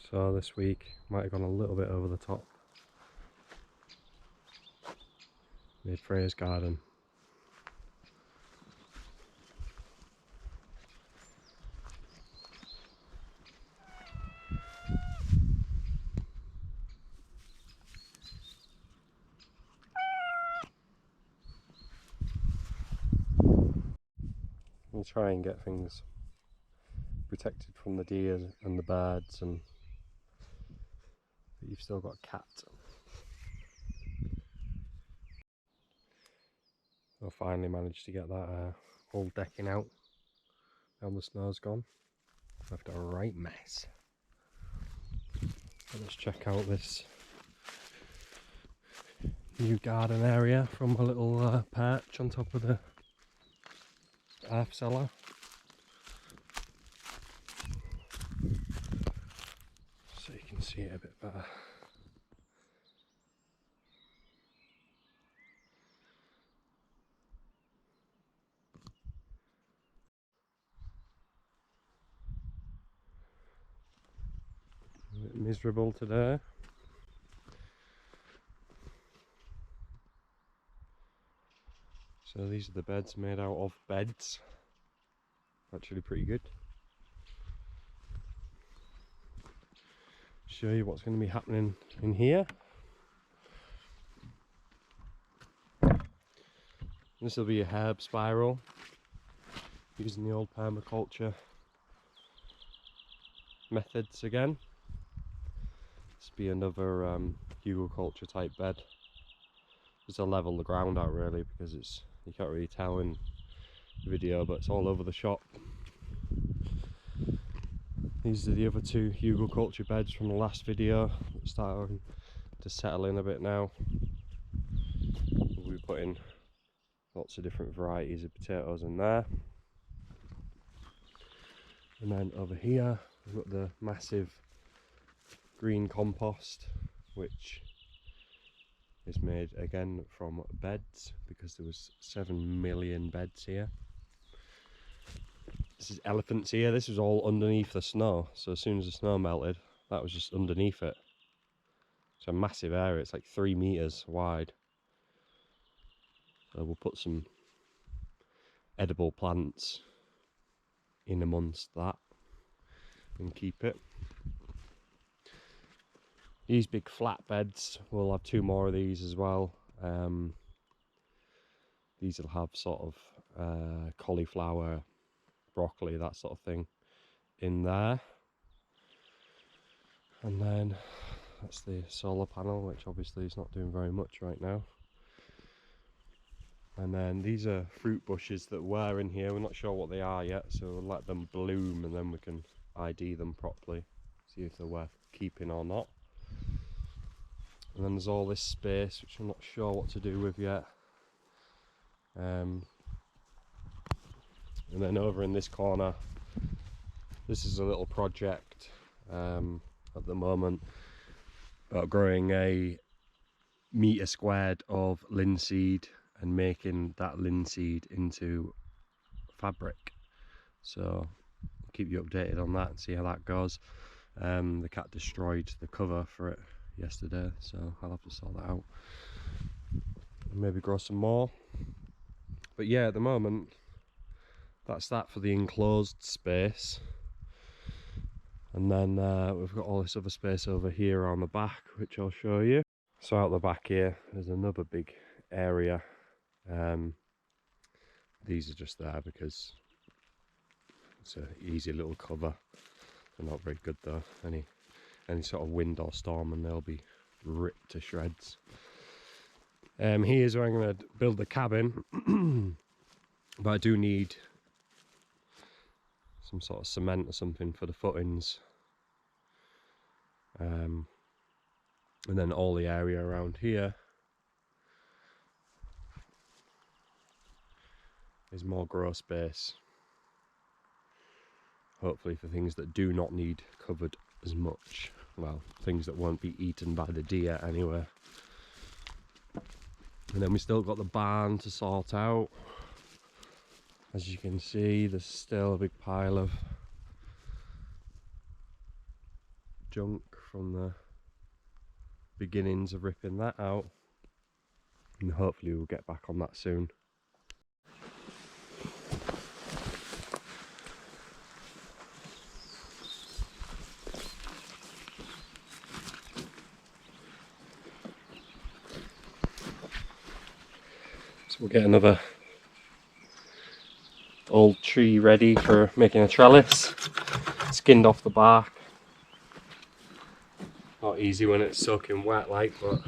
So this week might have gone a little bit over the top. Made Freyjas garden. We'll try and get things protected from the deer and the birds, and but you've still got a cat. I finally managed to get that whole decking out. Now the snow's gone. Left a right mess. So let's check out this new garden area from a little perch on top of the earth cellar. So you can see it a bit better. A bit miserable today. So these are the beds made out of beds. Actually pretty good. Show you what's going to be happening in here. This will be a herb spiral using the old permaculture methods again. This will be another hugelculture type bed. Just to level the ground out really, because it's, you can't really tell in the video, but it's all over the shop. These are the other two hugelculture beds from the last video. Starting to settle in a bit now. We'll be putting lots of different varieties of potatoes in there. And then over here we've got the massive green compost, which is made again from beds, because there was 7 million beds here. This is elephants here. This was all underneath the snow, so as soon as the snow melted, that was just underneath it. It's a massive area. It's like 3 meters wide. So we'll put some edible plants in amongst that and keep it. These big flat beds, we'll have 2 more of these as well. These will have sort of cauliflower, broccoli, that sort of thing in there. And then that's the solar panel, which obviously is not doing very much right now. And then these are fruit bushes that were in here. We're not sure what they are yet, so we'll let them bloom and then we can ID them properly, see if they're worth keeping or not. And then there's all this space which I'm not sure what to do with yet. And then over in this corner, this is a little project at the moment about growing a metre squared of linseed and making that linseed into fabric. So I'll keep you updated on that and see how that goes. The cat destroyed the cover for it yesterday, so I'll have to sort that out and maybe grow some more. But yeah, at the moment that's that for the enclosed space. And then we've got all this other space over here on the back, which I'll show you. So out the back here there's another big area. These are just there because it's an easy little cover. They're not very good though. Any sort of wind or storm and they'll be ripped to shreds. Here's where I'm going to build the cabin. But I do need some sort of cement or something for the footings. And then all the area around here is more grow space. Hopefully for things that do not need covered as much. Well, things that won't be eaten by the deer anyway. And then we still got the barn to sort out. As you can see, there's still a big pile of junk from the beginnings of ripping that out, and hopefully we'll get back on that soon. So we'll get another old tree ready for making a trellis, skinned off the bark. Not easy when it's soaking wet like, but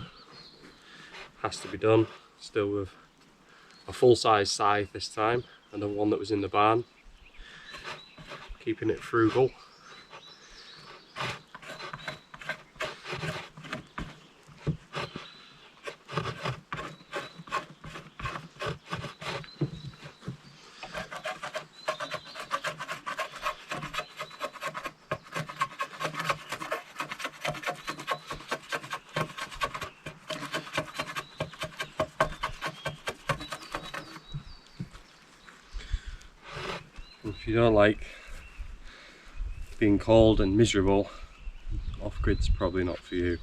has to be done. Still with a full-size scythe this time, and the one that was in the barn. Keeping it frugal. If you don't like being cold and miserable, off-grid's probably not for you.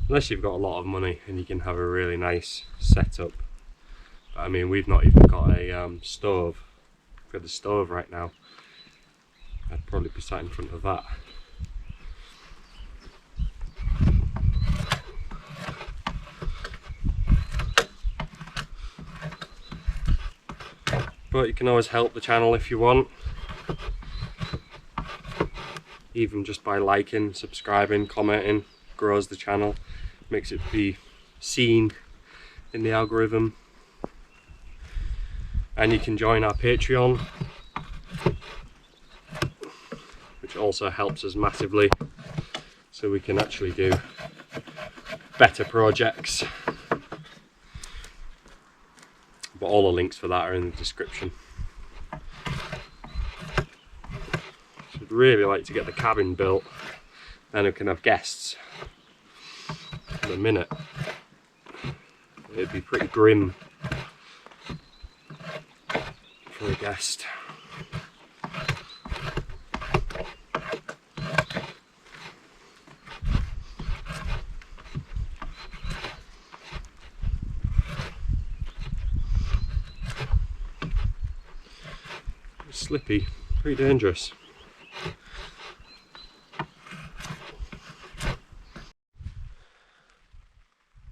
Unless you've got a lot of money and you can have a really nice setup. But I mean, we've not even got a stove. We've got the stove right now. I'd probably be sat in front of that. But you can always help the channel if you want, even just by liking, subscribing, commenting. Grows the channel, makes it be seen in the algorithm. And you can join our Patreon, which also helps us massively, so we can actually do better projects. But all the links for that are in the description. I'd really like to get the cabin built, then we can have guests. In a minute, it'd be pretty grim for a guest. Slippy, pretty dangerous.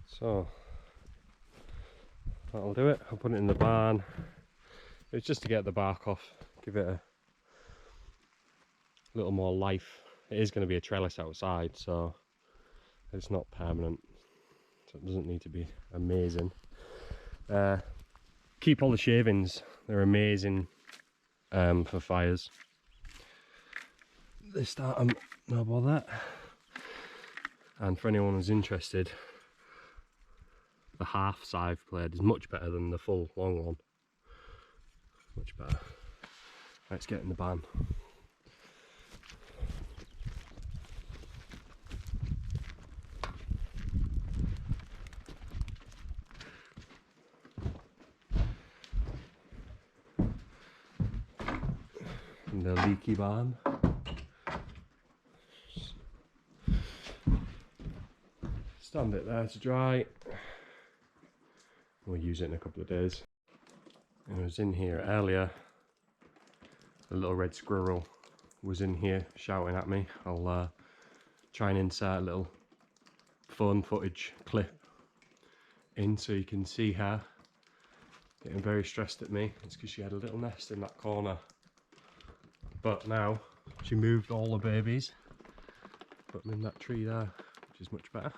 So that'll do it. I'll put it in the barn. It's just to get the bark off, give it a little more life. It is going to be a trellis outside, so it's not permanent, so it doesn't need to be amazing. Keep all the shavings, they're amazing for fires. They start know about that. And for anyone who's interested, the half scythe blade is much better than the full long one. Much better. Let's get in the barn. In the leaky barn. Stand it there to dry. We'll use it in a couple of days. I was in here earlier. A little red squirrel was in here shouting at me. I'll try and insert a little phone footage clip in so you can see her getting very stressed at me. It's because she had a little nest in that corner. But now she moved all the babies, put them in that tree there, which is much better.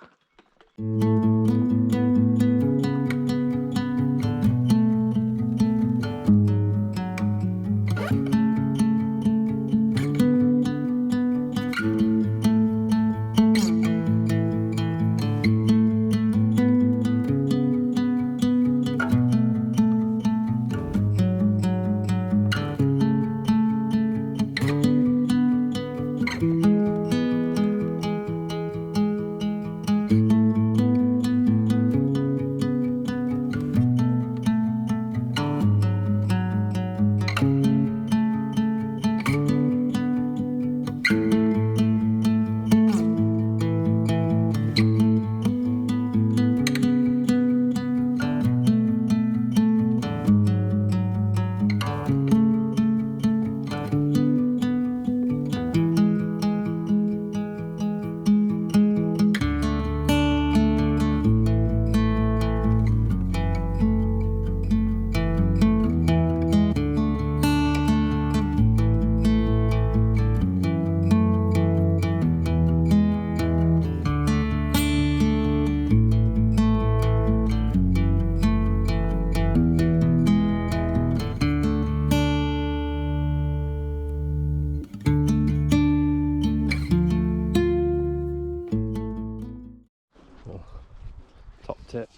it.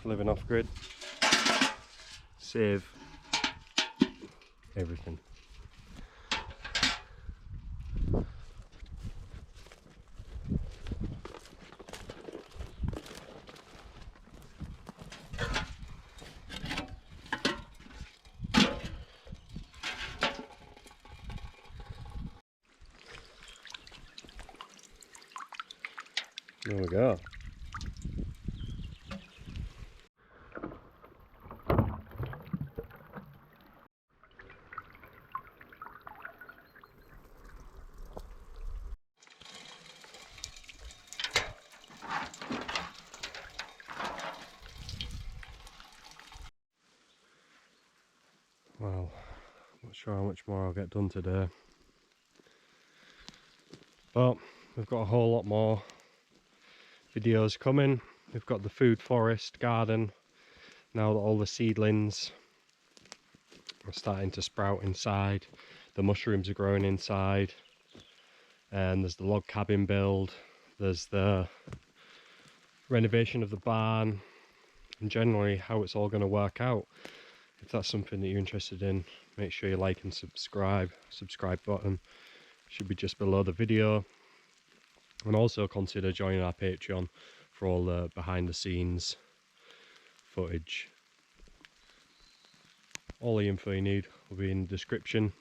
Living off grid. Save everything. There we go. Well, not sure how much more I'll get done today, but we've got a whole lot more videos coming. We've got the food forest garden now that all the seedlings are starting to sprout inside, the mushrooms are growing inside, and there's the log cabin build, there's the renovation of the barn, and generally how it's all going to work out. If that's something that you're interested in, make sure you like and subscribe. Subscribe button should be just below the video, and also consider joining our Patreon for all the behind the scenes footage. All the info you need will be in the description.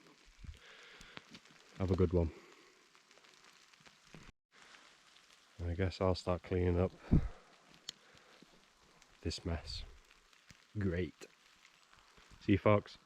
Have a good one. I guess I'll start cleaning up this mess. Great. See you folks.